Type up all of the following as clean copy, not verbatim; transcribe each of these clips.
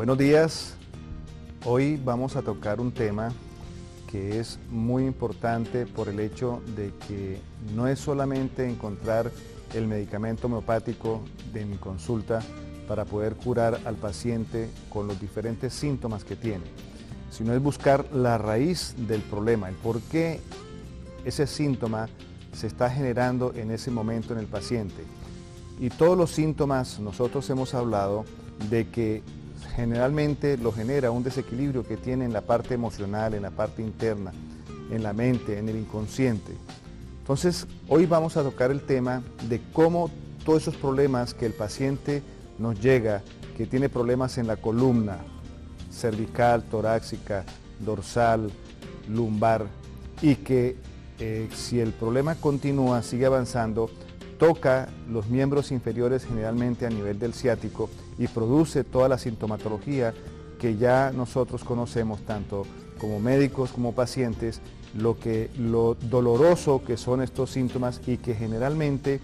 Buenos días. Hoy vamos a tocar un tema que es muy importante por el hecho de que no es solamente encontrar el medicamento homeopático de mi consulta para poder curar al paciente con los diferentes síntomas que tiene, sino es buscar la raíz del problema, el por qué ese síntoma se está generando en ese momento en el paciente. Y todos los síntomas, nosotros hemos hablado de que generalmente lo genera un desequilibrio que tiene en la parte emocional, en la parte interna, en la mente, en el inconsciente. Entonces, hoy vamos a tocar el tema de cómo todos esos problemas que el paciente nos llega, que tiene problemas en la columna, cervical, torácica, dorsal, lumbar, y que si el problema continúa, sigue avanzando, toca los miembros inferiores generalmente a nivel del ciático y produce toda la sintomatología que ya nosotros conocemos tanto como médicos como pacientes, lo doloroso que son estos síntomas y que generalmente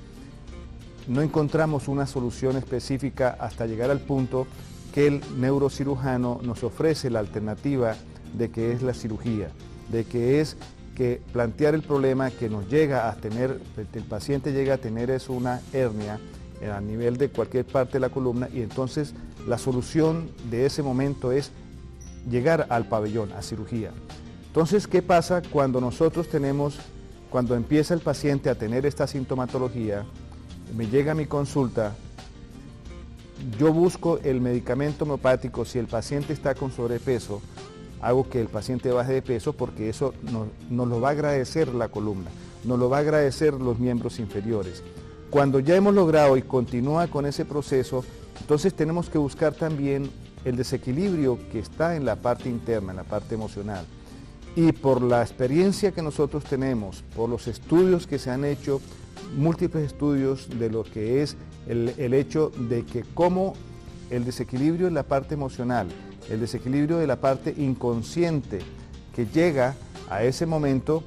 no encontramos una solución específica hasta llegar al punto que el neurocirujano nos ofrece la alternativa de que es la cirugía, de que es que plantear el problema que nos llega a tener, el paciente llega a tener es una hernia a nivel de cualquier parte de la columna, y entonces la solución de ese momento es llegar al pabellón, a cirugía. Entonces, ¿qué pasa cuando cuando empieza el paciente a tener esta sintomatología? Me llega a mi consulta, yo busco el medicamento homeopático. Si el paciente está con sobrepeso, hago que el paciente baje de peso porque eso nos lo va a agradecer la columna, nos lo va a agradecer los miembros inferiores. Cuando ya hemos logrado y continúa con ese proceso, entonces tenemos que buscar también el desequilibrio que está en la parte interna, en la parte emocional. Y por la experiencia que nosotros tenemos, por los estudios que se han hecho, múltiples estudios de lo que es el hecho de que cómo el desequilibrio en la parte emocional, el desequilibrio de la parte inconsciente que llega a ese momento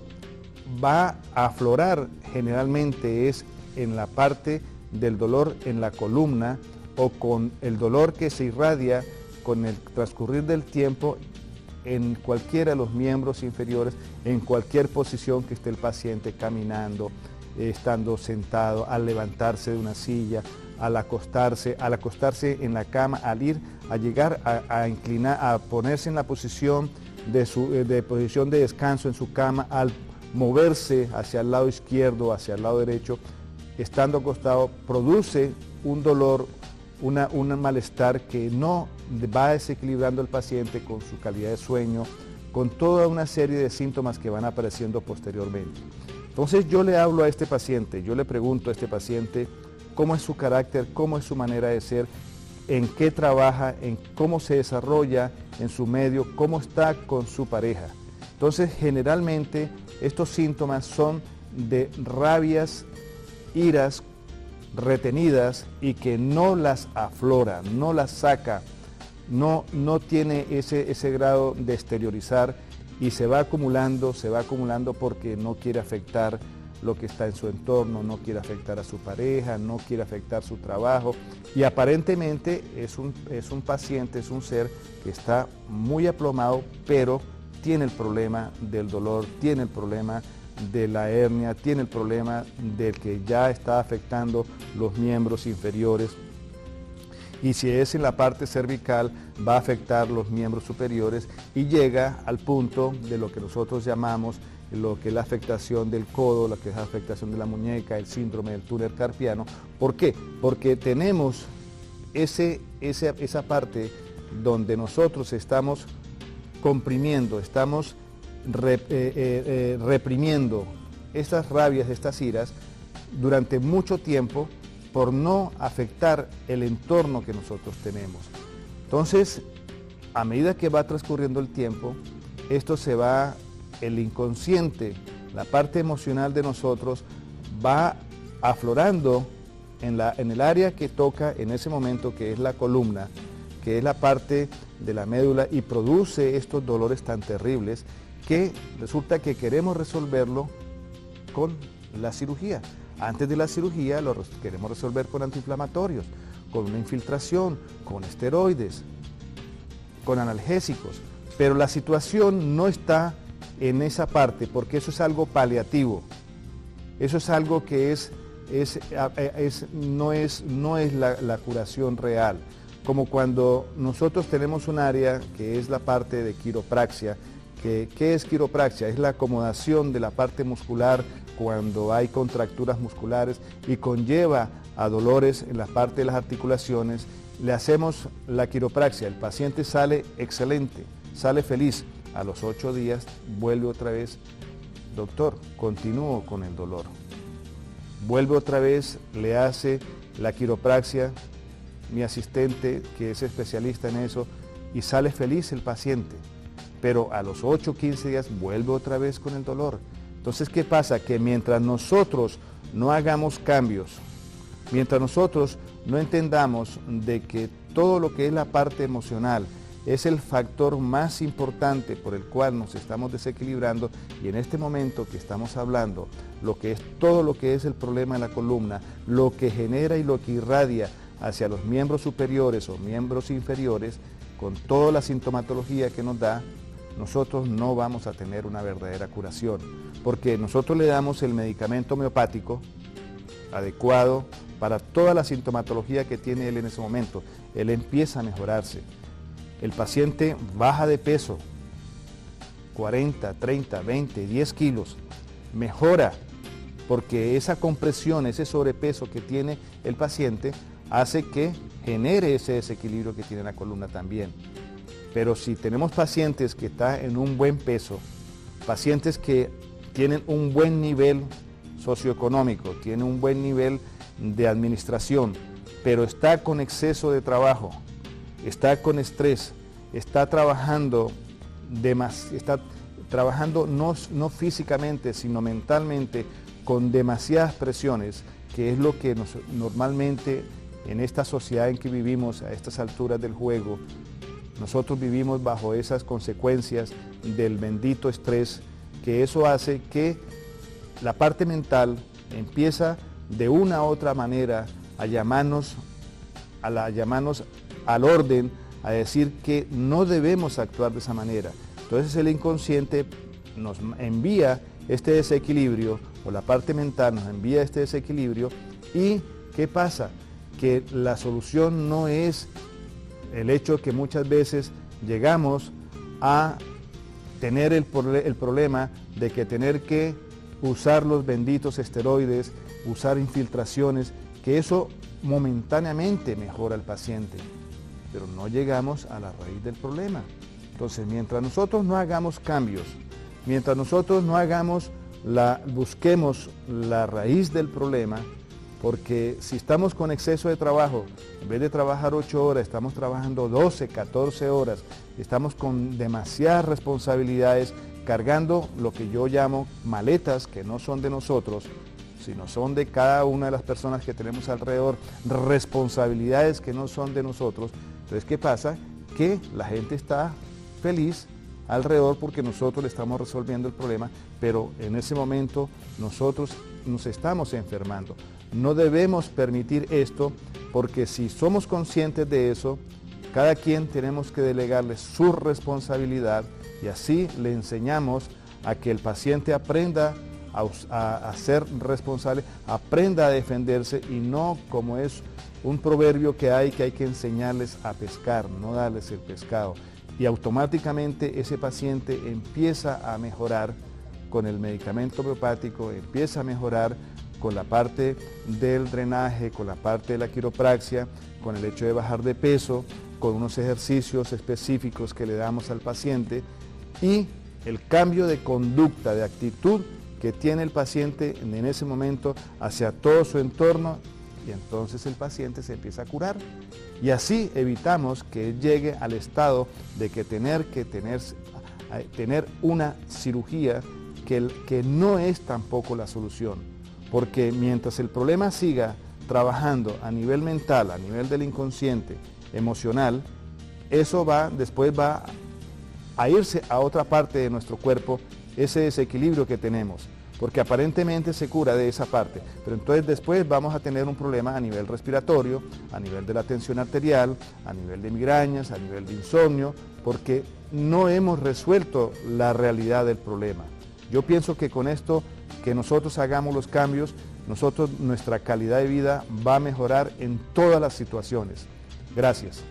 va a aflorar generalmente es en la parte del dolor en la columna o con el dolor que se irradia con el transcurrir del tiempo en cualquiera de los miembros inferiores, en cualquier posición que esté el paciente caminando, estando sentado, al levantarse de una silla, al acostarse en la cama, al llegar a inclinar, a ponerse en la posición posición de descanso en su cama, al moverse hacia el lado izquierdo, hacia el lado derecho, estando acostado, produce un dolor, un malestar que no va desequilibrando al paciente con su calidad de sueño, con toda una serie de síntomas que van apareciendo posteriormente. Entonces yo le hablo a este paciente, yo le pregunto a este paciente cómo es su carácter, cómo es su manera de ser, en qué trabaja, en cómo se desarrolla en su medio, cómo está con su pareja. Entonces generalmente estos síntomas son de rabias, iras retenidas y que no las aflora, no las saca, no tiene ese grado de exteriorizar y se va acumulando porque no quiere afectar lo que está en su entorno, no quiere afectar a su pareja, no quiere afectar su trabajo y aparentemente es un paciente, es un ser que está muy aplomado, pero tiene el problema del dolor, tiene el problema de la hernia, tiene el problema del que ya está afectando los miembros inferiores, y si es en la parte cervical va a afectar los miembros superiores y llega al punto de lo que nosotros llamamos lo que es la afectación del codo, lo que es la afectación de la muñeca, el síndrome del túnel carpiano. ¿Por qué? Porque tenemos esa parte donde nosotros estamos comprimiendo, estamos reprimiendo estas rabias, estas iras durante mucho tiempo por no afectar el entorno que nosotros tenemos. Entonces, a medida que va transcurriendo el tiempo, el inconsciente, la parte emocional de nosotros va aflorando en el área que toca en ese momento, que es la columna, que es la parte de la médula, y produce estos dolores tan terribles que resulta que queremos resolverlo con la cirugía. Antes de la cirugía lo queremos resolver con antiinflamatorios, con una infiltración, con esteroides. con analgésicos, pero la situación no está en esa parte, porque eso es algo paliativo. Eso es algo que no es la curación real. Como cuando nosotros tenemos un área que es la parte de quiropraxia. ¿Qué es quiropraxia? Es la acomodación de la parte muscular cuando hay contracturas musculares y conlleva a dolores en la parte de las articulaciones. Le hacemos la quiropraxia, el paciente sale excelente, sale feliz. A los 8 días vuelve otra vez, doctor, continúo con el dolor. Vuelve otra vez, le hace la quiropraxia, mi asistente que es especialista en eso, y sale feliz el paciente. Pero a los 8 o 15 días vuelve otra vez con el dolor. Entonces, ¿qué pasa? Que mientras nosotros no hagamos cambios, mientras nosotros no entendamos de que todo lo que es la parte emocional es el factor más importante por el cual nos estamos desequilibrando, y en este momento que estamos hablando, todo lo que es el problema de la columna, lo que genera y lo que irradia hacia los miembros superiores o miembros inferiores, con toda la sintomatología que nos da, nosotros no vamos a tener una verdadera curación, porque nosotros le damos el medicamento homeopático adecuado para toda la sintomatología que tiene él en ese momento. Él empieza a mejorarse. El paciente baja de peso, 40, 30, 20, 10 kilos, mejora, porque esa compresión, ese sobrepeso que tiene el paciente, hace que genere ese desequilibrio que tiene la columna también. Pero si tenemos pacientes que están en un buen peso, pacientes que tienen un buen nivel socioeconómico, tienen un buen nivel de administración, pero está con exceso de trabajo, está con estrés, está trabajando no físicamente, sino mentalmente, con demasiadas presiones, que es lo que normalmente en esta sociedad en que vivimos a estas alturas del juego, nosotros vivimos bajo esas consecuencias del bendito estrés, que eso hace que la parte mental empieza de una u otra manera a llamarnos al orden, a decir que no debemos actuar de esa manera. Entonces el inconsciente nos envía este desequilibrio, o la parte mental nos envía este desequilibrio, y ¿qué pasa? Que la solución no es el hecho que muchas veces llegamos a tener el problema de que tener que usar los benditos esteroides, usar infiltraciones, que eso momentáneamente mejora al paciente, pero no llegamos a la raíz del problema. Entonces, mientras nosotros no hagamos cambios, mientras nosotros no busquemos la raíz del problema, porque si estamos con exceso de trabajo, en vez de trabajar 8 horas, estamos trabajando 12, 14 horas, estamos con demasiadas responsabilidades, cargando lo que yo llamo maletas que no son de nosotros, sino son de cada una de las personas que tenemos alrededor, responsabilidades que no son de nosotros. Entonces, ¿qué pasa? Que la gente está feliz alrededor porque nosotros le estamos resolviendo el problema, pero en ese momento nosotros nos estamos enfermando. No debemos permitir esto, porque si somos conscientes de eso, cada quien tenemos que delegarle su responsabilidad, y así le enseñamos a que el paciente aprenda a ser responsable, aprenda a defenderse, y no como es un proverbio que hay que enseñarles a pescar, no darles el pescado. Y automáticamente ese paciente empieza a mejorar con el medicamento homeopático, empieza a mejorar con la parte del drenaje, con la parte de la quiropraxia, con el hecho de bajar de peso, con unos ejercicios específicos que le damos al paciente, y el cambio de conducta, de actitud que tiene el paciente en ese momento hacia todo su entorno, y entonces el paciente se empieza a curar. Y así evitamos que llegue al estado de que tener una cirugía que no es tampoco la solución, porque mientras el problema siga trabajando a nivel mental, a nivel del inconsciente, emocional, eso después va a irse a otra parte de nuestro cuerpo, ese desequilibrio que tenemos. porque aparentemente se cura de esa parte, pero entonces después vamos a tener un problema a nivel respiratorio, a nivel de la tensión arterial, a nivel de migrañas, a nivel de insomnio, porque no hemos resuelto la realidad del problema. Yo pienso que con esto, que nosotros hagamos los cambios, nuestra calidad de vida va a mejorar en todas las situaciones. Gracias.